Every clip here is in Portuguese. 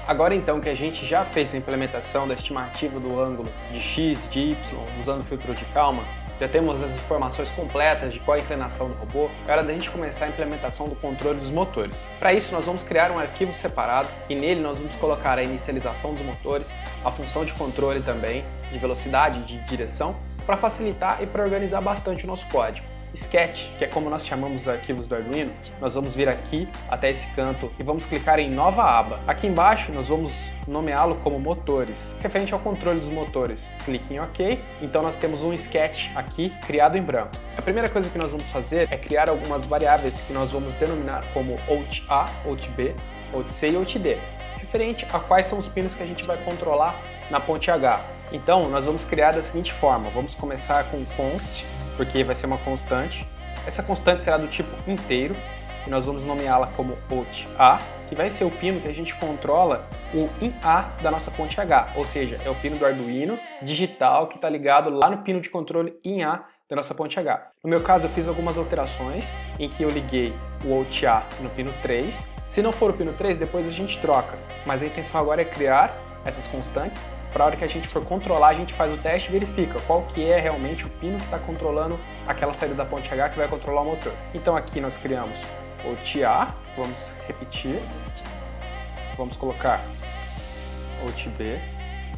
Agora então que a gente já fez a implementação da estimativa do ângulo de x e de y usando o filtro de Kalman, já temos as informações completas de qual é a inclinação do robô, é hora da gente começar a implementação do controle dos motores. Para isso nós vamos criar um arquivo separado e nele nós vamos colocar a inicialização dos motores, a função de controle também, de velocidade e de direção, para facilitar e para organizar bastante o nosso código. Sketch, que é como nós chamamos os arquivos do Arduino, nós vamos vir aqui até esse canto e vamos clicar em nova aba. Aqui embaixo nós vamos nomeá-lo como motores, referente ao controle dos motores. Clique em OK, então nós temos um sketch aqui criado em branco. A primeira coisa que nós vamos fazer é criar algumas variáveis que nós vamos denominar como OutA, OutB, OutC e OutD, referente a quais são os pinos que a gente vai controlar na ponte H. Então nós vamos criar da seguinte forma, vamos começar com const, porque vai ser uma constante. Essa constante será do tipo inteiro, e nós vamos nomeá-la como OutA, que vai ser o pino que a gente controla o INA da nossa ponte H, ou seja, é o pino do Arduino digital que está ligado lá no pino de controle INA da nossa ponte H. No meu caso eu fiz algumas alterações, em que eu liguei o OutA no pino 3, se não for o pino 3, depois a gente troca, mas a intenção agora é criar essas constantes. Para a hora que a gente for controlar, a gente faz o teste e verifica qual que é realmente o pino que está controlando aquela saída da ponte H que vai controlar o motor. Então aqui nós criamos OutA, vamos repetir, vamos colocar OutB,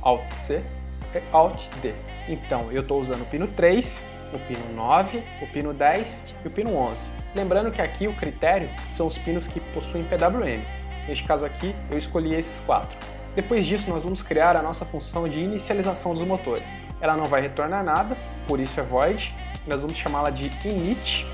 OutC e OutD. Então eu estou usando o pino 3, o pino 9, o pino 10 e o pino 11. Lembrando que aqui o critério são os pinos que possuem PWM. Neste caso aqui eu escolhi esses 4. Depois disso, nós vamos criar a nossa função de inicialização dos motores. Ela não vai retornar nada, por isso é void. Nós vamos chamá-la de init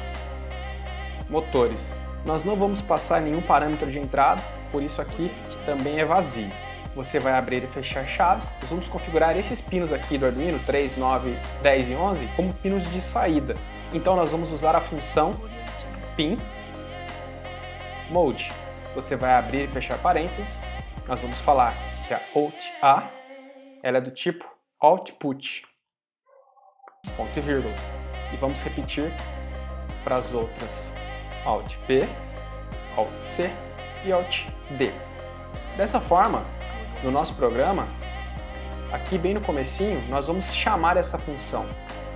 motores. Nós não vamos passar nenhum parâmetro de entrada, por isso aqui também é vazio. Você vai abrir e fechar chaves. Nós vamos configurar esses pinos aqui do Arduino, 3, 9, 10 e 11, como pinos de saída. Então nós vamos usar a função pin mode. Você vai abrir e fechar parênteses. Nós vamos falar que a OutA ela é do tipo output, ponto e vírgula. E vamos repetir para as outras OutB, OutC e OutD. Dessa forma, no nosso programa, aqui bem no comecinho, nós vamos chamar essa função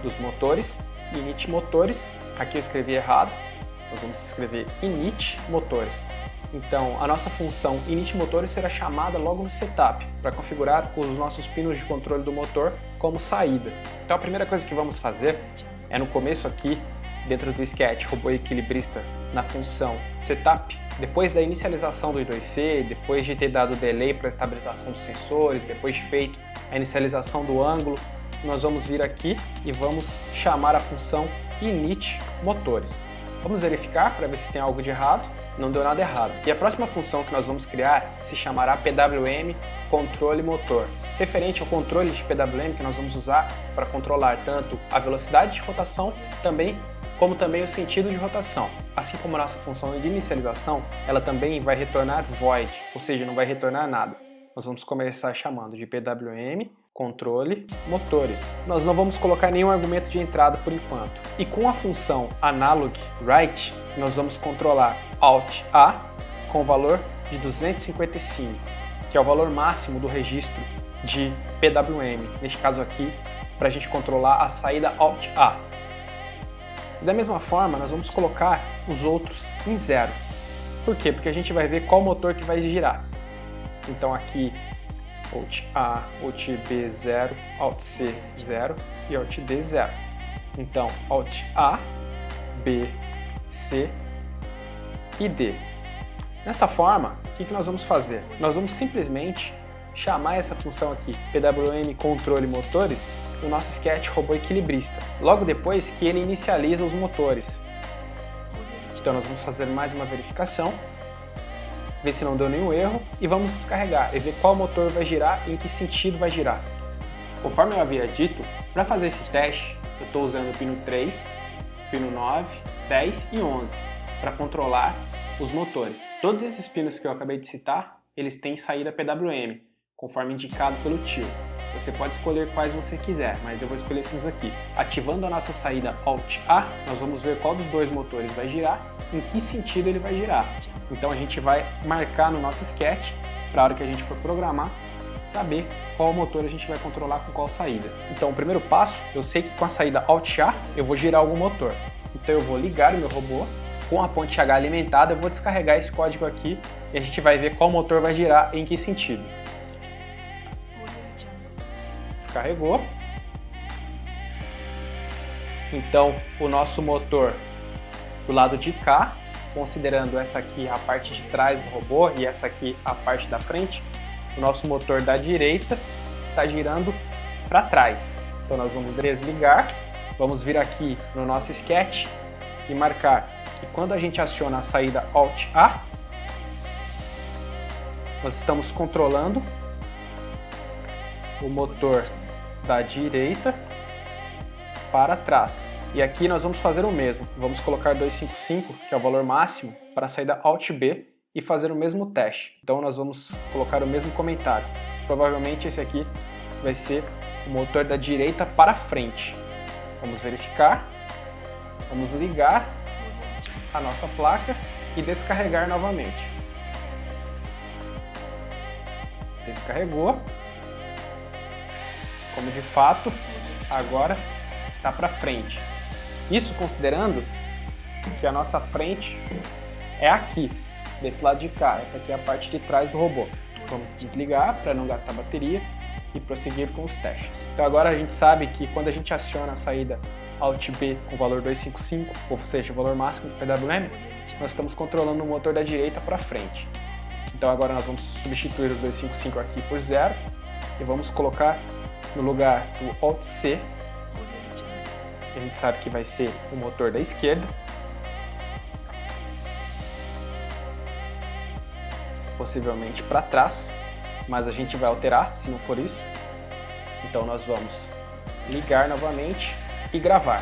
dos motores, init motores. Aqui eu escrevi errado, nós vamos escrever init motores. Então, a nossa função init motores será chamada logo no setup, para configurar os nossos pinos de controle do motor como saída. Então, a primeira coisa que vamos fazer é no começo aqui, dentro do sketch robô equilibrista, na função setup, depois da inicialização do I2C, depois de ter dado delay para a estabilização dos sensores, depois de feito a inicialização do ângulo, nós vamos vir aqui e vamos chamar a função init motores. Vamos verificar para ver se tem algo de errado. Não deu nada errado. E a próxima função que nós vamos criar se chamará PWM controle motor, referente ao controle de PWM que nós vamos usar para controlar tanto a velocidade de rotação como também o sentido de rotação. Assim como a nossa função de inicialização, ela também vai retornar void, ou seja, não vai retornar nada. Nós vamos começar chamando de PWM controle motores. Nós não vamos colocar nenhum argumento de entrada por enquanto. E com a função analog write, nós vamos controlar OutA com o valor de 255, que é o valor máximo do registro de PWM, neste caso aqui, para a gente controlar a saída OutA. E da mesma forma, nós vamos colocar os outros em 0. Por quê? Porque a gente vai ver qual motor que vai girar. Então aqui OutA, OutB 0, OutC 0 e OutD 0. Então OutA, B, C e D. Dessa forma, o que nós vamos fazer? Nós vamos simplesmente chamar essa função aqui, PWM controle motores, no nosso sketch robô equilibrista, logo depois que ele inicializa os motores. Então nós vamos fazer mais uma verificação, ver se não deu nenhum erro e vamos descarregar e ver qual motor vai girar e em que sentido vai girar. Conforme eu havia dito, para fazer esse teste, eu estou usando o pino 3, pino 9, 10 e 11 para controlar os motores. Todos esses pinos que eu acabei de citar, eles têm saída PWM, conforme indicado pelo tio. Você pode escolher quais você quiser, mas eu vou escolher esses aqui. Ativando a nossa saída OutA, nós vamos ver qual dos dois motores vai girar, em que sentido ele vai girar. Então a gente vai marcar no nosso sketch para a hora que a gente for programar, saber qual motor a gente vai controlar com qual saída. Então, o primeiro passo, eu sei que com a saída Alt A, eu vou girar algum motor. Então eu vou ligar o meu robô, com a ponte H alimentada, eu vou descarregar esse código aqui e a gente vai ver qual motor vai girar em que sentido. Descarregou. Então, o nosso motor do lado de cá, considerando essa aqui a parte de trás do robô e essa aqui a parte da frente, o nosso motor da direita está girando para trás. Então nós vamos desligar, vamos vir aqui no nosso sketch e marcar que quando a gente aciona a saída Alt A, nós estamos controlando o motor da direita para trás. E aqui nós vamos fazer o mesmo. Vamos colocar 255, que é o valor máximo, para a saída Alt B e fazer o mesmo teste. Então nós vamos colocar o mesmo comentário. Provavelmente esse aqui vai ser o motor da direita para frente. Vamos verificar. Vamos ligar a nossa placa e descarregar novamente. Descarregou. Como de fato, agora está para frente. Isso considerando que a nossa frente é aqui, desse lado de cá. Essa aqui é a parte de trás do robô. Vamos desligar para não gastar bateria e prosseguir com os testes. Então agora a gente sabe que quando a gente aciona a saída Alt B com o valor 255, ou seja, o valor máximo do PWM, nós estamos controlando o motor da direita para frente. Então agora nós vamos substituir o 255 aqui por 0 e vamos colocar no lugar do Alt C, que a gente sabe que vai ser o motor da esquerda, possivelmente para trás, mas a gente vai alterar se não for isso. Então nós vamos ligar novamente e gravar.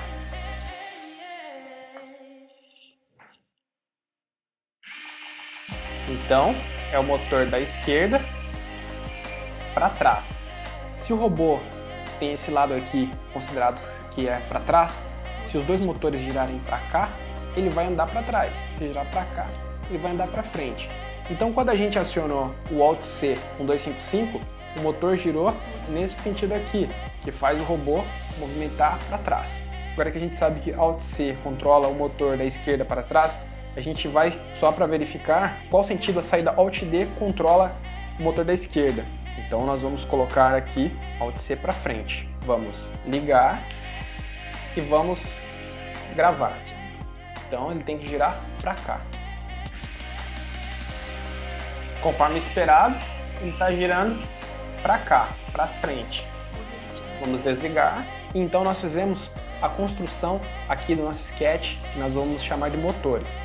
Então é o motor da esquerda para trás. Se o robô tem esse lado aqui considerado que é para trás, se os dois motores girarem para cá, ele vai andar para trás. Se girar para cá, ele vai andar para frente. Então quando a gente acionou o Alt C com 255, o motor girou nesse sentido aqui, que faz o robô movimentar para trás. Agora que a gente sabe que Alt C controla o motor da esquerda para trás, a gente vai só para verificar qual sentido a saída Alt D controla o motor da esquerda. Então nós vamos colocar aqui Alt C para frente. Vamos ligar e vamos gravar. Então ele tem que girar para cá. Conforme esperado, ele está girando para cá, para frente. Vamos desligar. Então nós fizemos a construção aqui do nosso sketch, que nós vamos chamar de motores.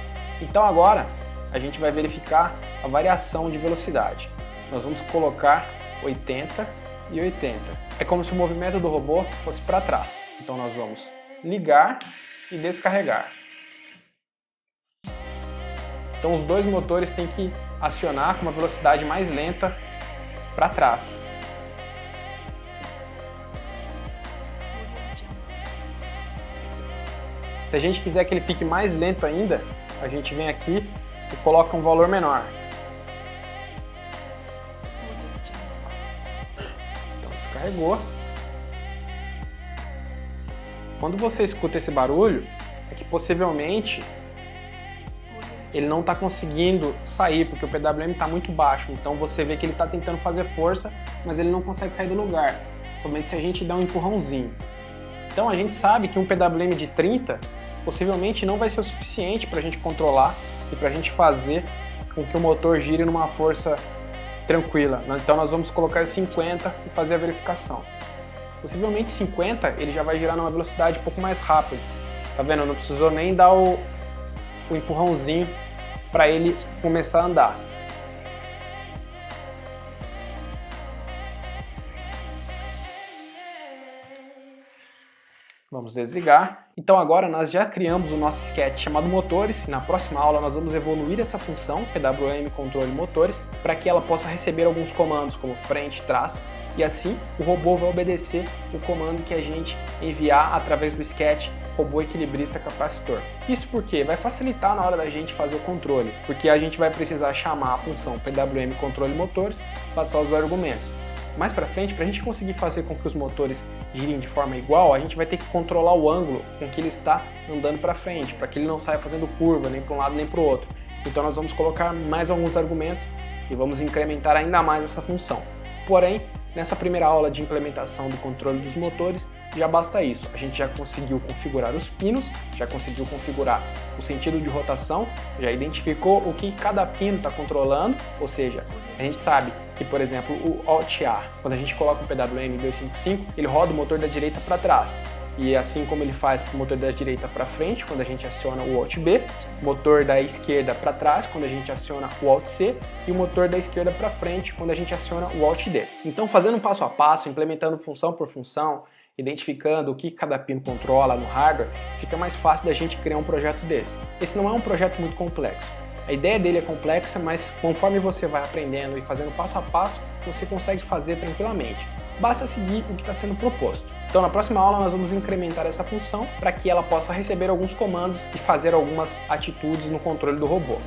Então agora a gente vai verificar a variação de velocidade. Nós vamos colocar 80 e 80. É como se o movimento do robô fosse para trás. Então nós vamos ligar e descarregar. Então os dois motores têm que acionar com uma velocidade mais lenta para trás. Se a gente quiser que ele fique mais lento ainda, a gente vem aqui e coloca um valor menor. Então descarregou. Quando você escuta esse barulho, é que possivelmente ele não está conseguindo sair, porque o PWM está muito baixo. Então você vê que ele está tentando fazer força, mas ele não consegue sair do lugar, somente se a gente der um empurrãozinho. Então a gente sabe que um PWM de 30 possivelmente não vai ser o suficiente para a gente controlar e para a gente fazer com que o motor gire numa força tranquila. Então nós vamos colocar 50 e fazer a verificação. Possivelmente 50 ele já vai girar numa velocidade um pouco mais rápida. Tá vendo? Não precisou nem dar o empurrãozinho para ele começar a andar. Vamos desligar. Então agora nós já criamos o nosso sketch chamado motores. Na próxima aula nós vamos evoluir essa função PWM controle motores para que ela possa receber alguns comandos como frente, trás, e assim o robô vai obedecer o comando que a gente enviar através do sketch robô equilibrista capacitor. Isso porque vai facilitar na hora da gente fazer o controle, porque a gente vai precisar chamar a função PWM controle motores, passar os argumentos. Mais para frente, para a gente conseguir fazer com que os motores girem de forma igual, a gente vai ter que controlar o ângulo com que ele está andando para frente, para que ele não saia fazendo curva nem para um lado nem para o outro. Então nós vamos colocar mais alguns argumentos e vamos incrementar ainda mais essa função. Porém, nessa primeira aula de implementação do controle dos motores, já basta isso. A gente já conseguiu configurar os pinos, já conseguiu configurar o sentido de rotação, já identificou o que cada pino está controlando, ou seja, a gente sabe que, por exemplo, o Alt-A, quando a gente coloca o PWM 255, ele roda o motor da direita para trás. E assim como ele faz para o motor da direita para frente, quando a gente aciona o Alt-B, motor da esquerda para trás, quando a gente aciona o Alt-C, e o motor da esquerda para frente, quando a gente aciona o Alt-D. Então, fazendo um passo a passo, implementando função por função, identificando o que cada pino controla no hardware, fica mais fácil da gente criar um projeto desse. Esse não é um projeto muito complexo. A ideia dele é complexa, mas conforme você vai aprendendo e fazendo passo a passo, você consegue fazer tranquilamente. Basta seguir o que está sendo proposto. Então na próxima aula nós vamos incrementar essa função para que ela possa receber alguns comandos e fazer algumas atitudes no controle do robô.